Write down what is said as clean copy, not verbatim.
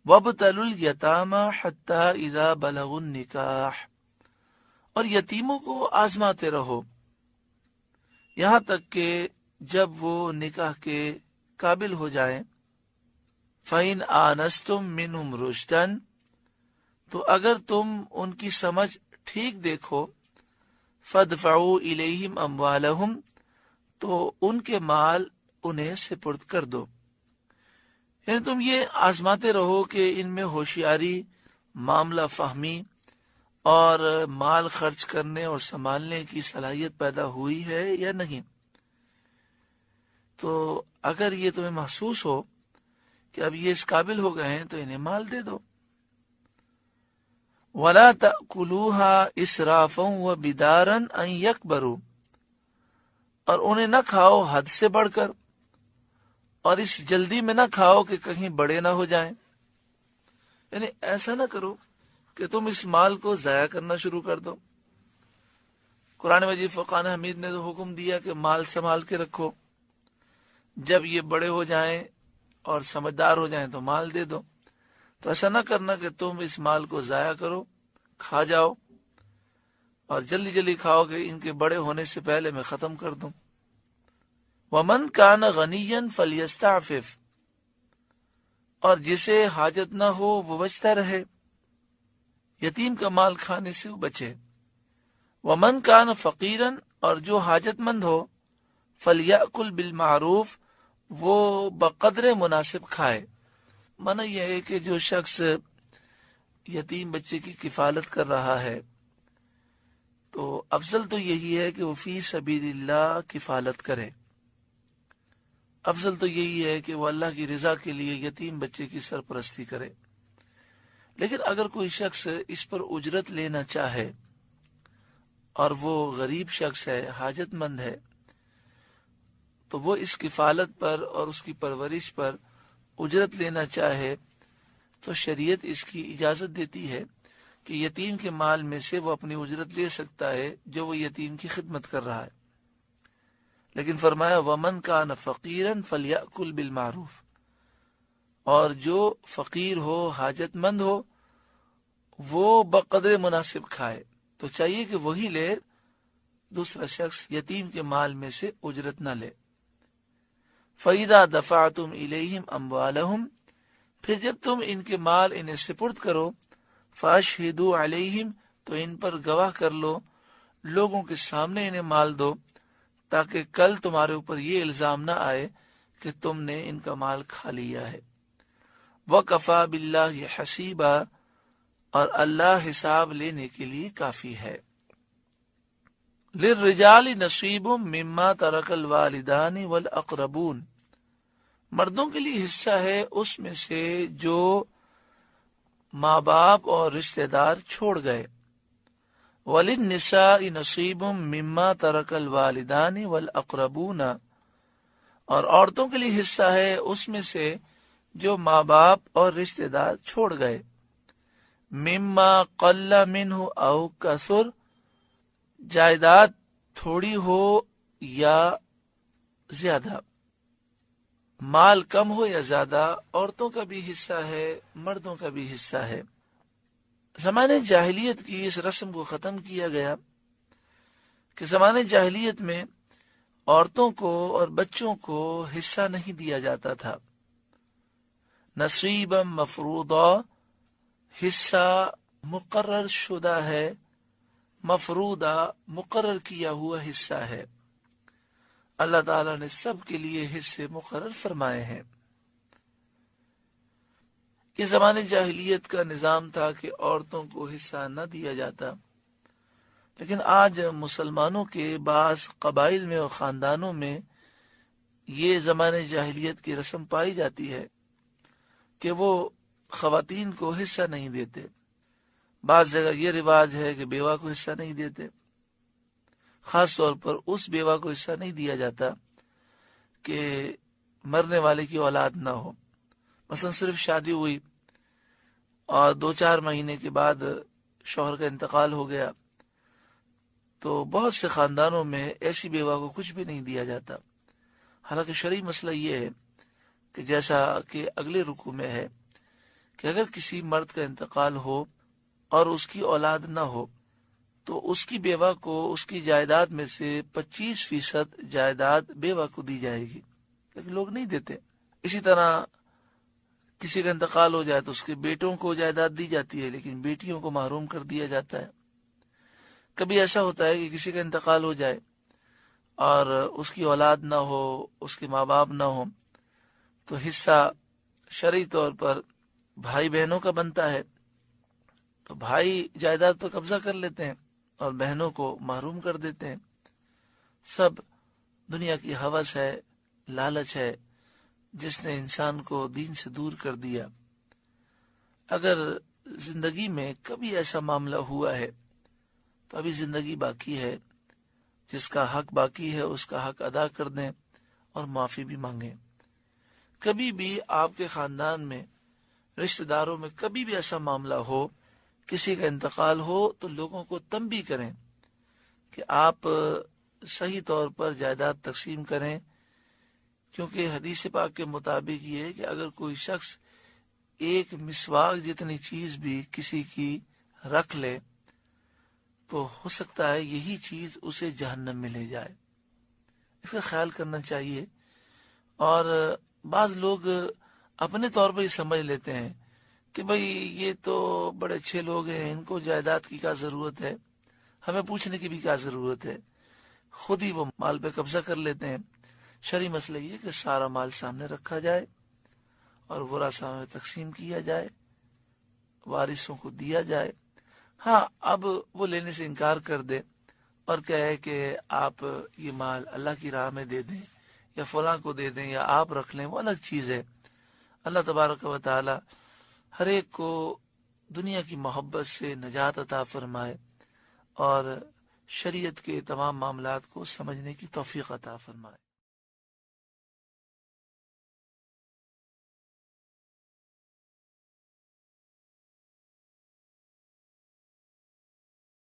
وَابْتَلُوا الْيَتَامَى حَتَّى إِذَا بَلَغُوا النِّكَاحَ، اور یتیموں کو آزماتے رہو یہاں تک کہ جب وہ نکاح کے قابل ہو جائیں۔ فَإِنْ آنَسْتُمْ مِنْهُمْ رُشْدًا، تو اگر تم ان کی سمجھ ٹھیک دیکھو، فَادْفَعُوا إِلَيْهِمْ أَمْوَالَهُمْ، تو ان کے مال انہیں سپرد کر دو۔ یعنی تم یہ آزماتے رہو کہ ان میں ہوشیاری، معاملہ فہمی اور مال خرچ کرنے اور سنبھالنے کی صلاحیت پیدا ہوئی ہے یا نہیں۔ تو اگر یہ تمہیں محسوس ہو کہ اب یہ اس قابل ہو گئے ہیں تو انہیں مال دے دو۔ وَلَا تَأْكُلُوهَا إِسْرَافًا وَبِدَارًا أَن يَكْبَرُوا، اور انہیں نہ کھاؤ حد سے بڑھ کر، اور اس جلدی میں نہ کھاؤ کہ کہیں بڑے نہ ہو جائیں۔ یعنی ایسا نہ کرو کہ تم اس مال کو ضائع کرنا شروع کر دو۔ قرآن مجید فرقان حمید نے تو حکم دیا کہ مال سنبھال کے رکھو، جب یہ بڑے ہو جائیں اور سمجھدار ہو جائیں تو مال دے دو۔ تو ایسا نہ کرنا کہ تم اس مال کو ضائع کرو، کھا جاؤ اور جلدی جلدی کھاؤ کہ ان کے بڑے ہونے سے پہلے میں ختم کر دوں۔ وَمَنْ كَانَ غَنِيًّا فَلْيَسْتَعْفِفْ، اور جسے حاجت نہ ہو وہ بچتا رہے، یتیم کا مال کھانے سے وہ بچے۔ وَمَنْ كَانَ فَقِيرًا، اور جو حاجت مند ہو، فَلْيَأْكُلْ بِالْمَعْرُوفِ، وہ بقدر مناسب کھائے۔ معنی یہ ہے کہ جو شخص یتیم بچے کی کفالت کر رہا ہے تو افضل تو یہی ہے کہ وہ فی سبیل اللہ کفالت کرے، افضل تو یہی ہے کہ وہ اللہ کی رضا کے لیے یتیم بچے کی سرپرستی کرے۔ لیکن اگر کوئی شخص اس پر اجرت لینا چاہے اور وہ غریب شخص ہے، حاجت مند ہے، تو وہ اس کفالت پر اور اس کی پرورش پر اجرت لینا چاہے تو شریعت اس کی اجازت دیتی ہے کہ یتیم کے مال میں سے وہ اپنی اجرت لے سکتا ہے جو وہ یتیم کی خدمت کر رہا ہے۔ لیکن فرمایا وَمَنْ كَانَ فَقِيرًا فَلْيَأْكُلْ بِالْمَعْرُوفِ، اور جو فقیر ہو، حاجت مند ہو، وہ بقدر مناسب کھائے۔ تو چاہیے کہ وہی لے، دوسرا شخص یتیم کے مال میں سے اجرت نہ لے۔ فَإِذَا دَفَعْتُمْ إِلَيْهِمْ أَمْوَالَهُمْ، پھر جب تم ان کے مال انہیں سپرد کرو، فَأَشْهِدُوا عَلَيْهِمْ، تو ان پر گواہ کر لو، لوگوں کے سامنے انہیں مال دو، تاکہ کل تمہارے اوپر یہ الزام نہ آئے کہ تم نے ان کا مال کھا لیا ہے۔ وَكَفَى بِاللَّهِ حَسِيبًا، اور اللہ حساب لینے کے لیے کافی ہے۔ لِلرِّجَالِ نَصِيبٌ مِّمَّا تَرَكَ الْوَالِدَانِ وَالْأَقْرَبُونَ، مردوں کے لیے حصہ ہے اس میں سے جو ماں باپ اور رشتہ دار چھوڑ گئے۔ وَلِلنِّسَاءِ نَصِيبٌ مِّمَّا تَرَكَ الْوَالِدَانِ وَالْأَقْرَبُونَ، اور عورتوں کے لیے حصہ ہے اس میں سے جو ماں باپ اور رشتہ دار چھوڑ گئے۔ مِمَّا قَلَّ مِنْهُ أَوْ كَثُرَ، جائیداد تھوڑی ہو یا زیادہ، مال کم ہو یا زیادہ، عورتوں کا بھی حصہ ہے، مردوں کا بھی حصہ ہے۔ زمانے جاہلیت کی اس رسم کو ختم کیا گیا کہ زمانے جاہلیت میں عورتوں کو اور بچوں کو حصہ نہیں دیا جاتا تھا۔ نصیبا مفروضا، حصہ مقرر شدہ ہے، مفروضہ مقرر کیا ہوا حصہ ہے۔ اللہ تعالیٰ نے سب کے لیے حصے مقرر فرمائے ہیں۔ یہ زمانے جاہلیت کا نظام تھا کہ عورتوں کو حصہ نہ دیا جاتا، لیکن آج مسلمانوں کے بعض قبائل میں اور خاندانوں میں یہ زمانے جاہلیت کی رسم پائی جاتی ہے کہ وہ خواتین کو حصہ نہیں دیتے۔ بعض جگہ یہ رواج ہے کہ بیوہ کو حصہ نہیں دیتے، خاص طور پر اس بیوہ کو حصہ نہیں دیا جاتا کہ مرنے والے کی اولاد نہ ہو۔ مثلا صرف شادی ہوئی اور 2-4 مہینے کے بعد شوہر کا انتقال ہو گیا تو بہت سے خاندانوں میں ایسی بیوہ کو کچھ بھی نہیں دیا جاتا۔ حالانکہ شرعی مسئلہ یہ ہے کہ جیسا کہ اگلے رکوع میں ہے کہ اگر کسی مرد کا انتقال ہو اور اس کی اولاد نہ ہو تو اس کی بیوہ کو اس کی جائیداد میں سے 25% جائیداد بیوہ کو دی جائے گی، لیکن لوگ نہیں دیتے۔ اسی طرح کسی کا انتقال ہو جائے تو اس کے بیٹوں کو جائیداد دی جاتی ہے، لیکن بیٹیوں کو محروم کر دیا جاتا ہے۔ کبھی ایسا ہوتا ہے کہ کسی کا انتقال ہو جائے اور اس کی اولاد نہ ہو، اس کے ماں باپ نہ ہو، تو حصہ شرعی طور پر بھائی بہنوں کا بنتا ہے، تو بھائی جائیداد پر قبضہ کر لیتے ہیں اور بہنوں کو محروم کر دیتے ہیں۔ سب دنیا کی ہوس ہے، لالچ ہے، جس نے انسان کو دین سے دور کر دیا۔ اگر زندگی میں کبھی ایسا معاملہ ہوا ہے تو ابھی زندگی باقی ہے، جس کا حق باقی ہے اس کا حق ادا کر دیں اور معافی بھی مانگیں۔ کبھی بھی آپ کے خاندان میں، رشتہ داروں میں کبھی بھی ایسا معاملہ ہو، کسی کا انتقال ہو، تو لوگوں کو تنبیہ کریں کہ آپ صحیح طور پر جائیداد تقسیم کریں، کیونکہ حدیث پاک کے مطابق یہ ہے کہ اگر کوئی شخص ایک مسواک جتنی چیز بھی کسی کی رکھ لے تو ہو سکتا ہے یہی چیز اسے جہنم میں لے جائے۔ اس کا خیال کرنا چاہیے۔ اور بعض لوگ اپنے طور پر ہی سمجھ لیتے ہیں کہ بھئی یہ تو بڑے اچھے لوگ ہیں، ان کو جائیداد کی کیا ضرورت ہے، ہمیں پوچھنے کی بھی کیا ضرورت ہے، خود ہی وہ مال پہ قبضہ کر لیتے ہیں۔ شرعی مسئلہ یہ کہ سارا مال سامنے رکھا جائے اور ورثاء میں تقسیم کیا جائے، وارثوں کو دیا جائے۔ ہاں، اب وہ لینے سے انکار کر دے اور کہے کہ آپ یہ مال اللہ کی راہ میں دے دیں یا فلاں کو دے دیں یا آپ رکھ لیں، وہ الگ چیز ہے۔ اللہ تبارک و تعالی ہر ایک کو دنیا کی محبت سے نجات عطا فرمائے اور شریعت کے تمام معاملات کو سمجھنے کی توفیق عطا فرمائے۔